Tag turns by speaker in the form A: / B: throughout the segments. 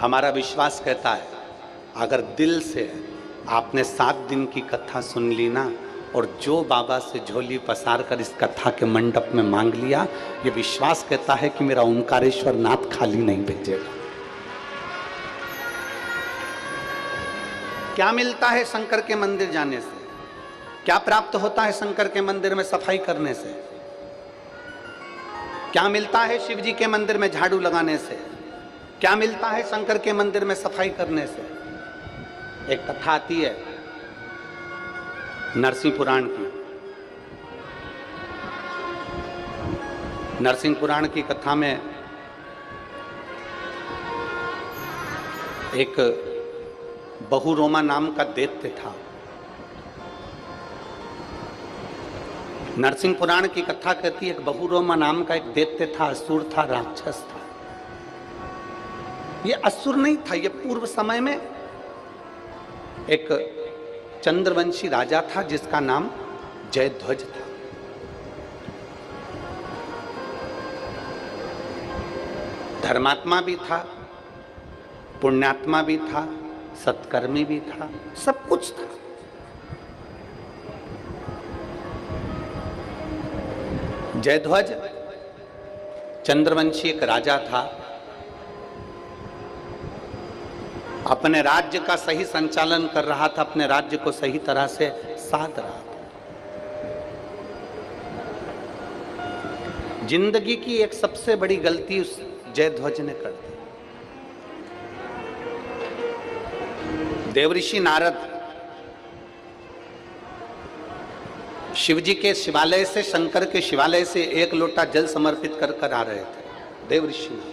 A: हमारा विश्वास कहता है अगर दिल से आपने 7 दिन की कथा सुन ली ना और जो बाबा से झोली पसार कर इस कथा के मंडप में मांग लिया, ये विश्वास कहता है कि मेरा ओंकारेश्वर नाथ खाली नहीं भेजेगा। क्या मिलता है शंकर के मंदिर जाने से? क्या प्राप्त होता है शंकर के मंदिर में सफाई करने से? क्या मिलता है शिव जी के मंदिर में झाड़ू लगाने से? क्या मिलता है शंकर के मंदिर में सफाई करने से? एक कथा आती है नरसिंह पुराण की। नरसिंह पुराण की कथा में एक बहुरोमा नाम का दैत्य था। नरसिंह पुराण की कथा कहती है एक बहुरोमा नाम का एक दैत्य था, असुर था, राक्षस था। ये असुर नहीं था, ये पूर्व समय में एक चंद्रवंशी राजा था जिसका नाम जयध्वज था। धर्मात्मा भी था, पुण्यात्मा भी था, सत्कर्मी भी था, सब कुछ था। जयध्वज चंद्रवंशी एक राजा था। अपने राज्य का सही संचालन कर रहा था, अपने राज्य को सही तरह से साध रहा था। जिंदगी की एक सबसे बड़ी गलती उस जयध्वज ने कर दी। देवऋषि नारद शिवजी के शिवालय से, शंकर के शिवालय से 1 लोटा जल समर्पित कर कर आ रहे थे। देवऋषि नारद।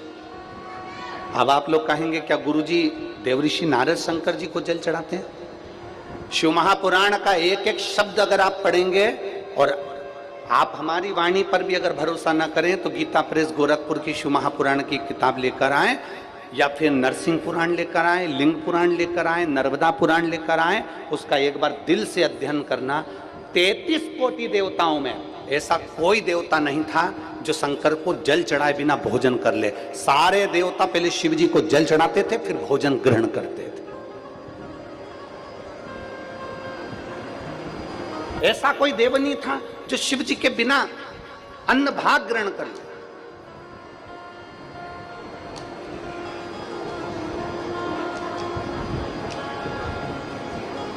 A: अब आप लोग कहेंगे क्या गुरुजी देवऋषि नारद शंकर जी को जल चढ़ाते हैं? शिव महापुराण का एक एक शब्द अगर आप पढ़ेंगे और आप हमारी वाणी पर भी अगर भरोसा ना करें तो गीता प्रेस गोरखपुर की शिव महापुराण की किताब लेकर आए, या फिर नरसिंह पुराण लेकर आए, लिंग पुराण लेकर आए, नर्मदा पुराण लेकर आए, उसका एक बार दिल से अध्ययन करना। 33 कोटि देवताओं में ऐसा कोई देवता नहीं था जो शंकर को जल चढ़ाए बिना भोजन कर ले। सारे देवता पहले शिव जी को जल चढ़ाते थे, फिर भोजन ग्रहण करते थे। ऐसा कोई देव नहीं था जो शिव जी के बिना अन्न भाग ग्रहण कर ले।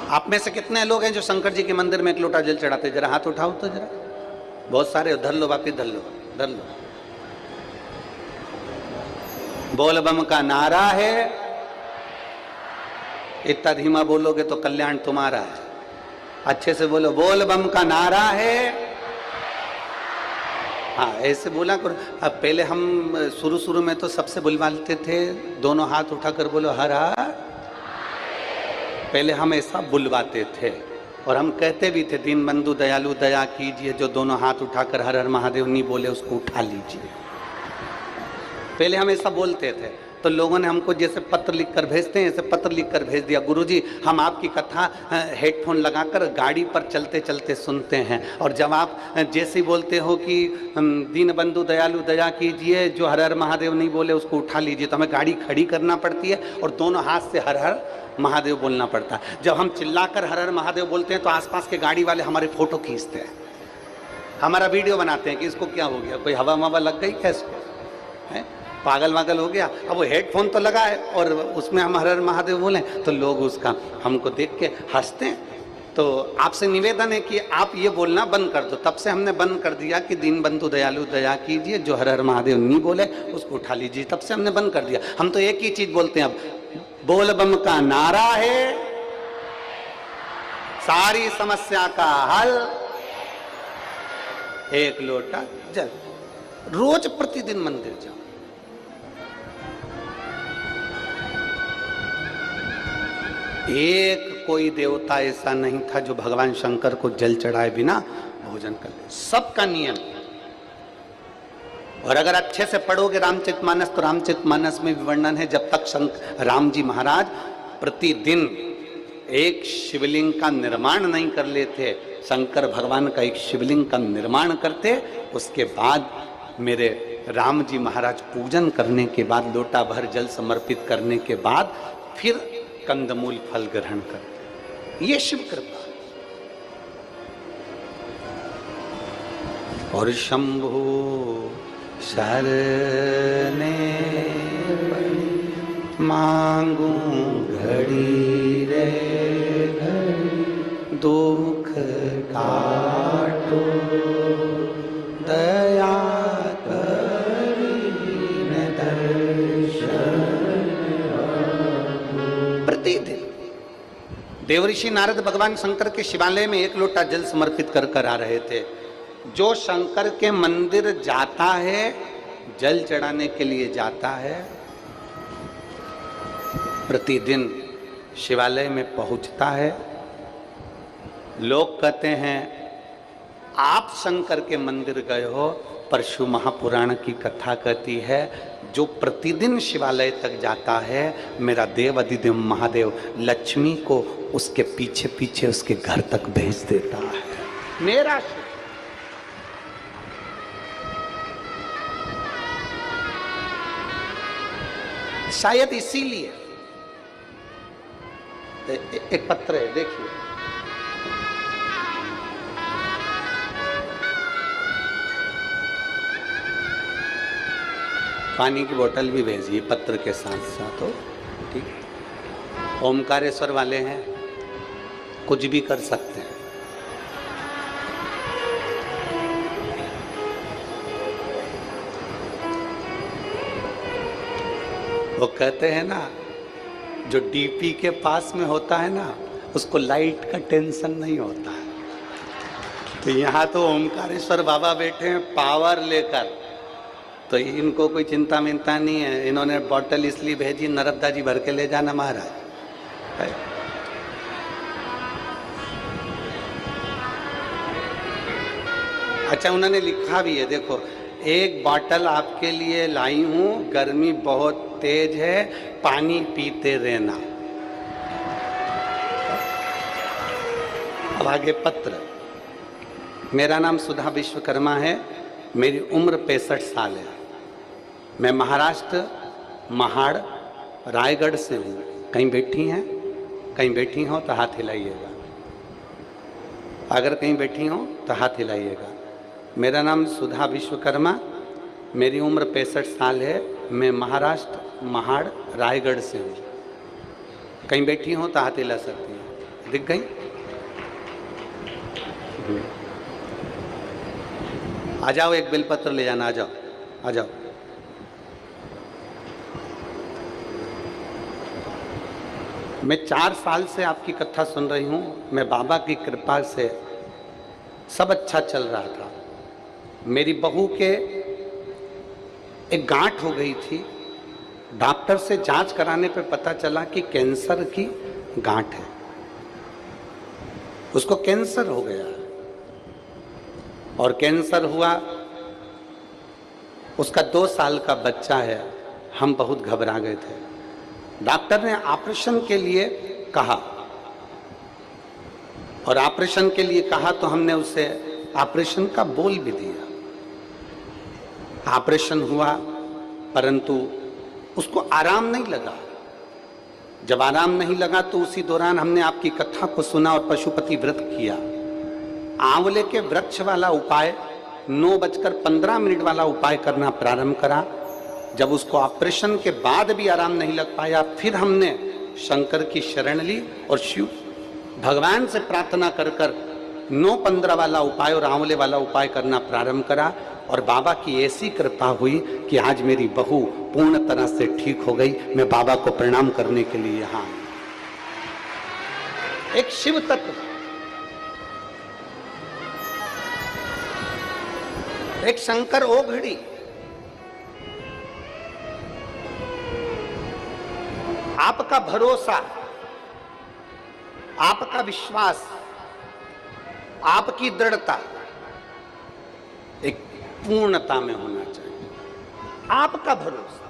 A: आप में से कितने लोग हैं जो शंकर जी के मंदिर में 1 लोटा जल चढ़ाते? जरा हाथ उठाओ तो जरा। बहुत सारे। धर लो वापिस, धर लो, धर लो। बोल बम का नारा है, इतना धीमा बोलोगे तो कल्याण तुम्हारा है। अच्छे से बोलो, बोल बम का नारा है। हाँ, ऐसे बोला करो। अब पहले हम शुरू में तो सबसे बुलवाते थे, दोनों हाथ उठाकर बोलो हर हर। पहले हम ऐसा बुलवाते थे और हम कहते भी थे दीन बंधु दयालु दया कीजिए, जो दोनों हाथ उठाकर हर हर महादेव नहीं बोले उसको उठा लीजिए। पहले हम ऐसा बोलते थे तो लोगों ने हमको जैसे पत्र लिखकर भेजते हैं ऐसे पत्र लिखकर भेज दिया, गुरुजी हम आपकी कथा हेडफोन लगाकर गाड़ी पर चलते चलते सुनते हैं, और जब आप जैसे ही बोलते हो कि दीन बंधु दयालु दया कीजिए, जो हर हर महादेव नहीं बोले उसको उठा लीजिए, तो हमें गाड़ी खड़ी करना पड़ती है और दोनों हाथ से हर हर महादेव बोलना पड़ता है। जब हम चिल्लाकर हर हर महादेव बोलते हैं तो आसपास के गाड़ी वाले हमारे फोटो खींचते हैं, हमारा वीडियो बनाते हैं कि इसको क्या हो गया, कोई हवा मवा लग गई क्या इसको, है पागल वागल हो गया। अब वो हेडफोन तो लगा है और उसमें हम हर हर महादेव बोलें तो लोग उसका हमको देख के हंसते हैं। तो आपसे निवेदन है कि आप ये बोलना बंद कर दो। तब से हमने बंद कर दिया कि दीन बंधु दयालु दया कीजिए, जो हर हर महादेव नहीं बोले उसको उठा लीजिए। तब से हमने बंद कर दिया। हम तो एक ही चीज बोलते हैं अब, बोल बम का नारा है, सारी समस्या का हल, 1 लोटा जल। रोज प्रतिदिन मंदिर जाओ। एक कोई देवता ऐसा नहीं था जो भगवान शंकर को जल चढ़ाए बिना भोजन कर ले। सबका नियम। और अगर अच्छे से पढ़ोगे रामचरितमानस तो रामचरितमानस में भी वर्णन है, जब तक राम जी महाराज प्रतिदिन एक शिवलिंग का निर्माण नहीं कर लेते, शंकर भगवान का एक शिवलिंग का निर्माण करते, उसके बाद मेरे राम जी महाराज पूजन करने के बाद, लोटा भर जल समर्पित करने के बाद फिर कंदमूल फल ग्रहण करते। ये शिव कृपा। और शंभु शरणे मांगू घड़ी रे घड़ी, दुख काटो दया करीने दर्शन। प्रतिदिन देवऋषि नारद भगवान शंकर के शिवालय में एक लोटा जल समर्पित कर कर आ रहे थे। जो शंकर के मंदिर जाता है, जल चढ़ाने के लिए जाता है, प्रतिदिन शिवालय में पहुंचता है। लोग कहते हैं आप शंकर के मंदिर गए हो, परशु महापुराण की कथा कहती है जो प्रतिदिन शिवालय तक जाता है, मेरा देव अधिदेव महादेव लक्ष्मी को उसके पीछे पीछे उसके घर तक भेज देता है। मेरा शायद इसीलिए एक पत्र है, देखिए, पानी की बोतल भी भेजिए पत्र के साथ साथ हो, ठीक। ओमकारेश्वर वाले हैं, कुछ भी कर सकते हैं। वो कहते हैं ना, जो डीपी के पास में होता है ना, उसको लाइट का टेंशन नहीं होता है। तो यहाँ तो ओमकारेश्वर बाबा बैठे हैं पावर लेकर, तो इनको कोई चिंता मिंता नहीं है। इन्होंने बोतल इसलिए भेजी, नर्मदा जी भर के ले जाना महाराज। अच्छा, उन्होंने लिखा भी है, देखो, एक बोतल आपके लिए लाई हूं, गर्मी बहुत तेज है, पानी पीते रहना। अब आगे पत्र। मेरा नाम सुधा विश्वकर्मा है, मेरी उम्र 65 साल है। मैं महाराष्ट्र महाड़ रायगढ़ से हूँ। कहीं बैठी हैं? कहीं बैठी हो तो हाथ हिलाइएगा। अगर कहीं बैठी हो तो हाथ हिलाइएगा। मेरा नाम सुधा विश्वकर्मा, मेरी उम्र 65 साल है। मैं महाराष्ट्र महाड़ रायगढ़ से हूँ। कहीं बैठी हो तो हाथ हिला सकती हैं। दिख गई? आ जाओ, एक बेलपत्र ले जाना। आ जाओ, आ जाओ। मैं 4 साल से आपकी कथा सुन रही हूँ। मैं बाबा की कृपा से सब अच्छा चल रहा था। मेरी बहू के एक गांठ हो गई थी। डॉक्टर से जांच कराने पे पता चला कि कैंसर की गांठ है, उसको कैंसर हो गया। और कैंसर हुआ, उसका 2 साल का बच्चा है। हम बहुत घबरा गए थे। डॉक्टर ने ऑपरेशन के लिए कहा, और ऑपरेशन के लिए कहा तो हमने उसे ऑपरेशन का बोल भी दिया। ऑपरेशन हुआ, परंतु उसको आराम नहीं लगा। जब आराम नहीं लगा तो उसी दौरान हमने आपकी कथा को सुना और पशुपति व्रत किया। आंवले के वृक्ष वाला उपाय, 9:15 वाला उपाय करना प्रारंभ करा। जब उसको ऑपरेशन के बाद भी आराम नहीं लग पाया, फिर हमने शंकर की शरण ली और शिव भगवान से प्रार्थना कर कर 9:15 वाला उपाय और आंवले वाला उपाय करना प्रारंभ करा। और बाबा की ऐसी कृपा हुई कि आज मेरी बहू पूर्ण तरह से ठीक हो गई। मैं बाबा को प्रणाम करने के लिए यहाँ एक शिव तत्व, एक शंकर ओघड़ी, आपका भरोसा, आपका विश्वास, आपकी दृढ़ता एक पूर्णता में होना चाहिए। आपका भरोसा।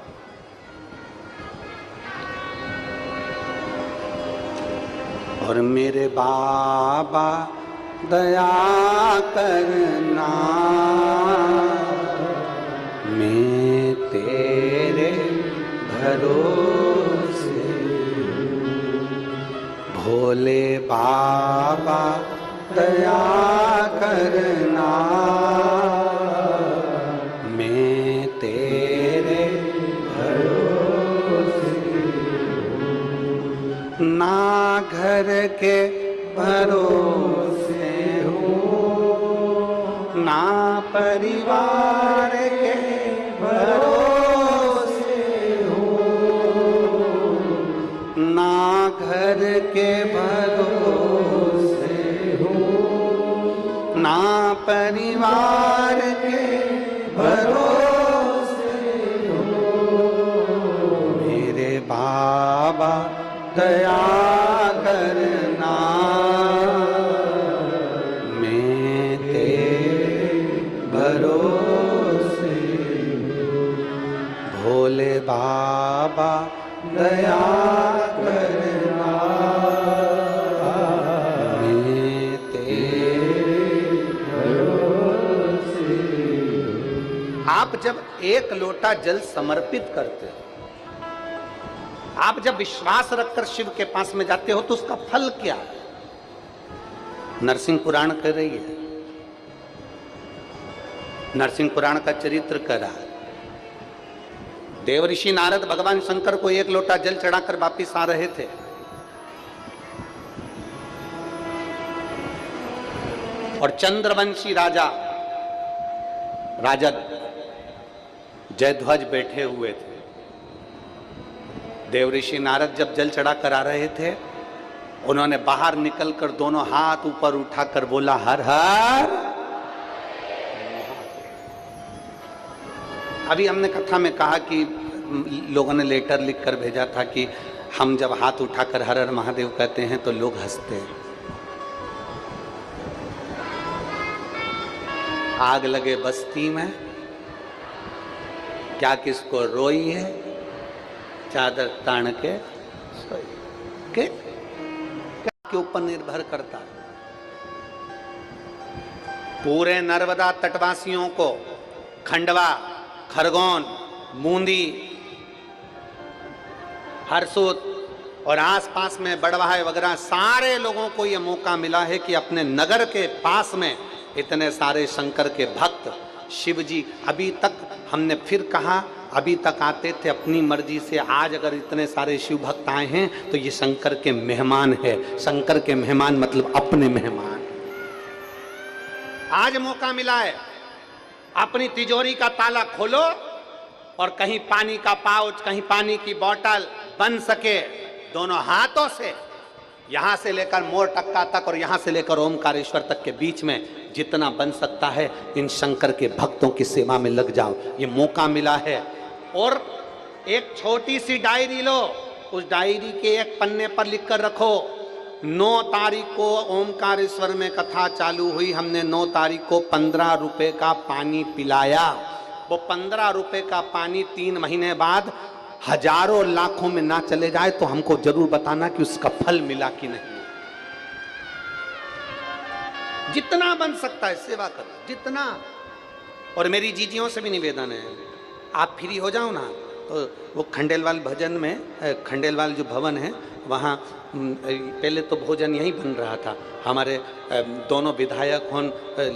A: और मेरे बाबा दया करना, मैं तेरे भरोसे, भोले बाबा दया करना, मैं तेरे भरोसे, ना घर के भरोसे हूँ, ना परिवार के भरोसे हूँ, ना घर के भरोसे हूँ, ना परिवार के भरोसे हूँ। मेरे बाबा दया करना, मैं तेरे भरोसे, भोले बाबा दया करना, मैं तेरे भरोसे। आप जब एक लोटा जल समर्पित करते हो, आप जब विश्वास रखकर शिव के पास में जाते हो, तो उसका फल क्या है? नरसिंह पुराण कह रही है, नरसिंह पुराण का चरित्र कह रहा है। देवऋषि नारद भगवान शंकर को एक लोटा जल चढ़ाकर वापिस आ रहे थे, और चंद्रवंशी राजा जयध्वज बैठे हुए थे। देवऋषि नारद जब जल चढ़ा कर आ रहे थे, उन्होंने बाहर निकलकर दोनों हाथ ऊपर उठाकर बोला, हर हर। अभी हमने कथा में कहा कि लोगों ने लेटर लिखकर भेजा था कि हम जब हाथ उठाकर हर हर महादेव कहते हैं तो लोग हंसते हैं। आग लगे बस्ती में, क्या किसको रोई है, चादर तान के सोई के ऊपर निर्भर करता है। पूरे नर्मदा तटवासियों को खंडवा, खरगोन, बूंदी, हरसूद और आसपास में बड़वाह वगैरह सारे लोगों को यह मौका मिला है कि अपने नगर के पास में इतने सारे शंकर के भक्त शिव जी, अभी तक हमने फिर कहा, अभी तक आते थे अपनी मर्जी से, आज अगर इतने सारे शिव भक्त आए हैं तो ये शंकर के मेहमान है। शंकर के मेहमान मतलब अपने मेहमान। आज मौका मिला है, अपनी तिजोरी का ताला खोलो और कहीं पानी का पाउच, कहीं पानी की बोतल बन सके दोनों हाथों से, यहां से लेकर मोर टक्का तक और यहां से लेकर ओमकारेश्वर तक के बीच में जितना बन सकता है, इन शंकर के भक्तों की सेवा में लग जाओ। ये मौका मिला है। और एक छोटी सी डायरी लो, उस डायरी के एक पन्ने पर लिख कर रखो, 9 तारीख को ओमकारेश्वर में कथा चालू हुई, हमने 9 तारीख को 15 रुपए का पानी पिलाया। वो 15 रुपए का पानी 3 महीने बाद हजारों लाखों में ना चले जाए तो हमको जरूर बताना कि उसका फल मिला कि नहीं। जितना बन सकता है सेवा करो, जितना। और मेरी जीजियों से भी निवेदन है, आप फ्री हो जाओ ना तो वो खंडेलवाल भजन में, खंडेलवाल जो भवन है वहाँ पहले तो भोजन यहीं बन रहा था। हमारे दोनों विधायक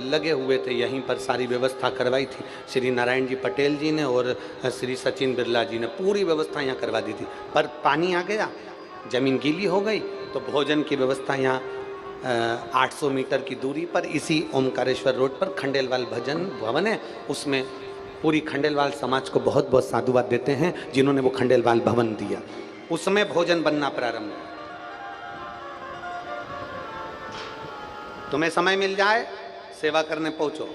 A: लगे हुए थे, यहीं पर सारी व्यवस्था करवाई थी। श्री नारायण जी पटेल जी ने और श्री सचिन बिरला जी ने पूरी व्यवस्था यहाँ करवा दी थी। पर पानी आ गया, जमीन गीली हो गई, तो भोजन की व्यवस्था यहाँ 800 मीटर की दूरी पर इसी ओमकारेश्वर रोड पर खंडेलवाल भजन भवन है। उसमें पूरी खंडेलवाल समाज को बहुत बहुत साधुवाद देते हैं जिन्होंने वो खंडेलवाल भवन दिया। उसमें भोजन बनना प्रारंभ हुआ। तुम्हें समय मिल जाए सेवा करने पहुंचो।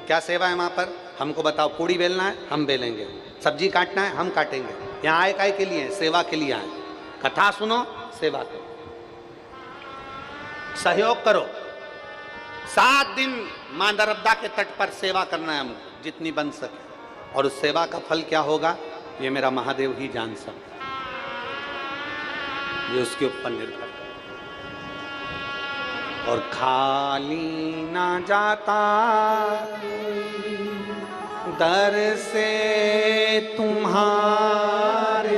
A: क्या सेवा है वहां पर? हमको बताओ। पूड़ी बेलना है, हम बेलेंगे। सब्जी काटना है, हम काटेंगे। यहाँ आए काय के लिए? सेवा के लिए आए। कथा सुनो, सेवा करो, सहयोग करो। 7 दिन मां नर्मदा के तट पर सेवा करना है हमको, जितनी बन सके। और उस सेवा का फल क्या होगा ये मेरा महादेव ही जान सकता, ये उसके ऊपर निर्भर है। और खाली ना जाता दर से तुम्हारे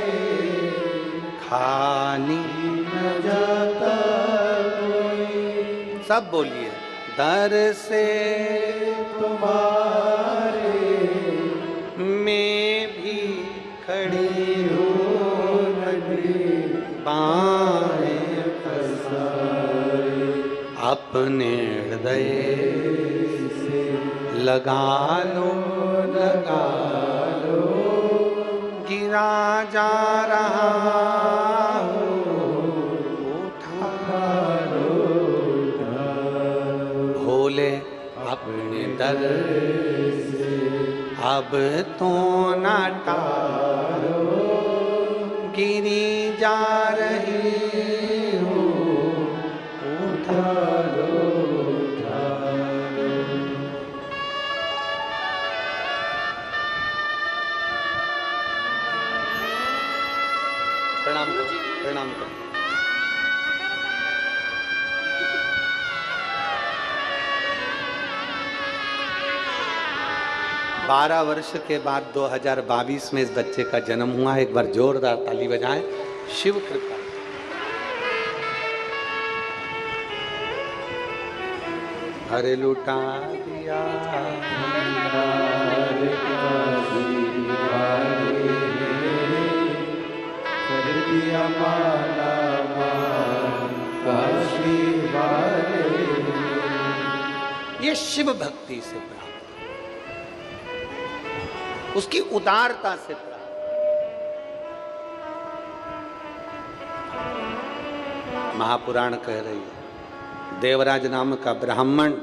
A: खाली न जाता कोई। सब बोलिए, दर से तुम्हारे मैं भी खड़ी हूँ, बाहें पसारे, अपने हृदय से लगा लो, गिरा जा रहा हूँ, उठा लो, भोले अपने दर से अब तो न टालो, गिरी जा रही हूँ, उठा लो। प्रणाम करो, प्रणाम करो। 12 वर्ष के बाद 2022 में इस बच्चे का जन्म हुआ। एक बार जोरदार ताली बजाएं। शिव कृपा। हरे लुटा दिया ये शिव भक्ति से प्राप्त, उसकी उदारता से प्राप्त। महापुराण कह रही है, देवराज नाम का ब्राह्मण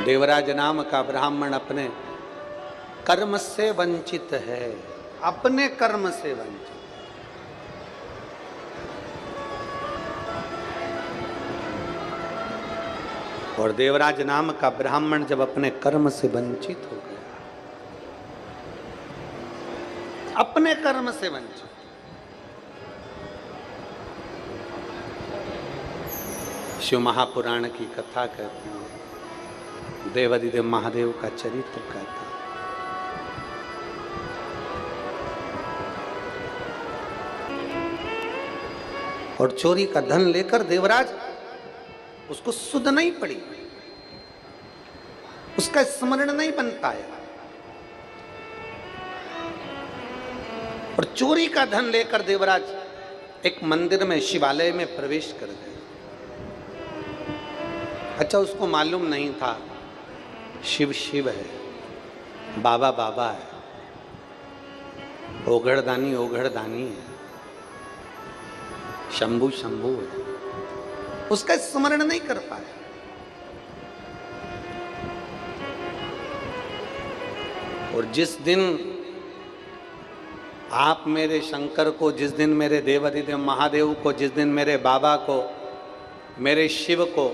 A: देवराज नाम का ब्राह्मण अपने कर्म से वंचित है, अपने कर्म से वंचित। और देवराज नाम का ब्राह्मण जब अपने कर्म से वंचित हो गया, अपने कर्म से वंचित, शिव महापुराण की कथा कहती है, देवादिदेव महादेव का चरित्र कहता है। और चोरी का धन लेकर देवराज, उसको सुध नहीं पड़ी, उसका स्मरण नहीं बन पाया, और चोरी का धन लेकर देवराज एक मंदिर में, शिवालय में प्रवेश कर गए। अच्छा, उसको मालूम नहीं था शिव शिव है, बाबा बाबा है, ओघड़दानी ओघड़दानी है, शंभू शंभू है, उसका स्मरण नहीं कर पाया। और जिस दिन आप मेरे शंकर को, जिस दिन मेरे देवादिदेव महादेव को, जिस दिन मेरे बाबा को, मेरे शिव को,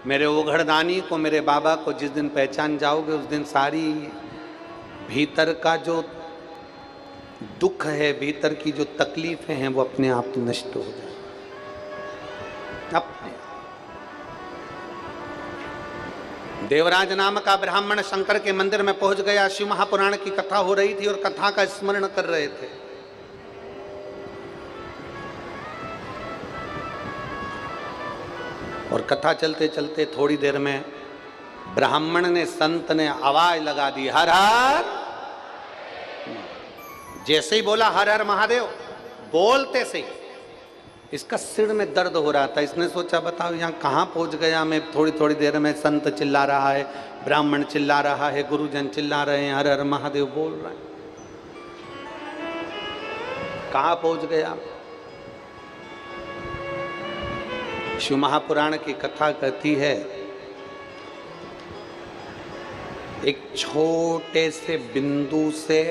A: मेरे ओघड़दानी को, मेरे बाबा को जिस दिन पहचान जाओगे, उस दिन सारी भीतर का जो दुख है, भीतर की जो तकलीफें हैं, वो अपने आप नष्ट हो जाए, अपने। देवराज नाम का ब्राह्मण शंकर के मंदिर में पहुंच गया। शिव महापुराण की कथा हो रही थी और कथा का स्मरण कर रहे थे। और कथा चलते चलते थोड़ी देर में ब्राह्मण ने, संत ने आवाज लगा दी, हर हर। जैसे ही बोला हर हर महादेव, बोलते से इसका सिर में दर्द हो रहा था। इसने सोचा, बताओ यहाँ कहाँ पहुँच गया मैं। थोड़ी थोड़ी देर में संत चिल्ला रहा है, ब्राह्मण चिल्ला रहा है, गुरुजन चिल्ला रहे हैं, हर हर महादेव बोल रहे हैं। कहाँ पहुँच गया। शिव महापुराण की कथा कहती है, एक छोटे से बिंदु से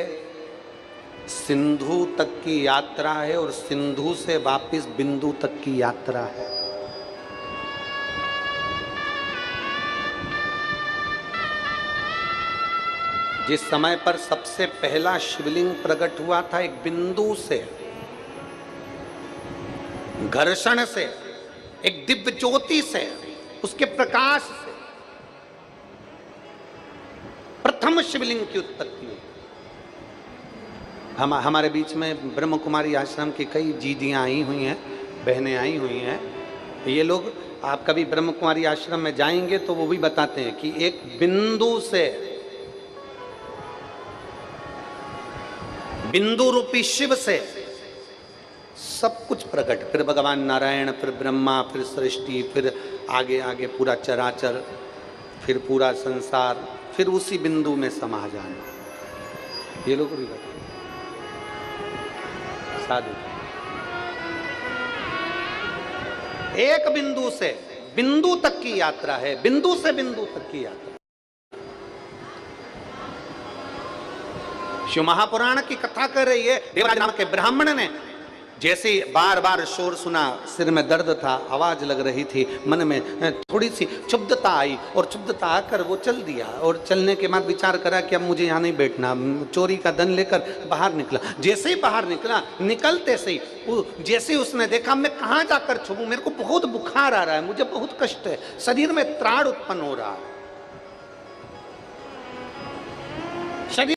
A: सिंधु तक की यात्रा है और सिंधु से वापस बिंदु तक की यात्रा है। जिस समय पर सबसे पहला शिवलिंग प्रकट हुआ था, एक बिंदु से घर्षण से, एक दिव्य ज्योति से, उसके प्रकाश से प्रथम शिवलिंग की उत्पत्ति हुई। हमारे बीच में ब्रह्म कुमारी आश्रम की कई जीदियां आई हुई हैं, बहनें आई हुई हैं। ये लोग, आप कभी ब्रह्म कुमारी आश्रम में जाएंगे तो वो भी बताते हैं कि एक बिंदु से, बिंदु रूपी शिव से सब कुछ प्रकट, फिर भगवान नारायण, फिर ब्रह्मा, फिर सृष्टि, फिर आगे आगे पूरा चराचर, फिर पूरा संसार, फिर उसी बिंदु में समा जाना। ये लोग भी बताते साधु। एक बिंदु से बिंदु तक की यात्रा है, बिंदु से बिंदु तक की यात्रा। शिव महापुराण की कथा कर रही है। देवराज नाम के ब्राह्मण ने जैसे बार बार शोर सुना, सिर में दर्द था, आवाज लग रही थी, मन में थोड़ी सी क्षुब्धता आई, और क्षुब्धता आकर वो चल दिया, और चलने के बाद विचार करा कि अब मुझे यहाँ नहीं बैठना, चोरी का धन लेकर बाहर निकला। जैसे ही बाहर निकला, निकलते से ही जैसे उसने देखा मैं कहाँ जाकर छुपूं, मेरे को बहुत बुखार आ रहा है, मुझे बहुत कष्ट है, शरीर में त्राण उत्पन्न हो रहा है।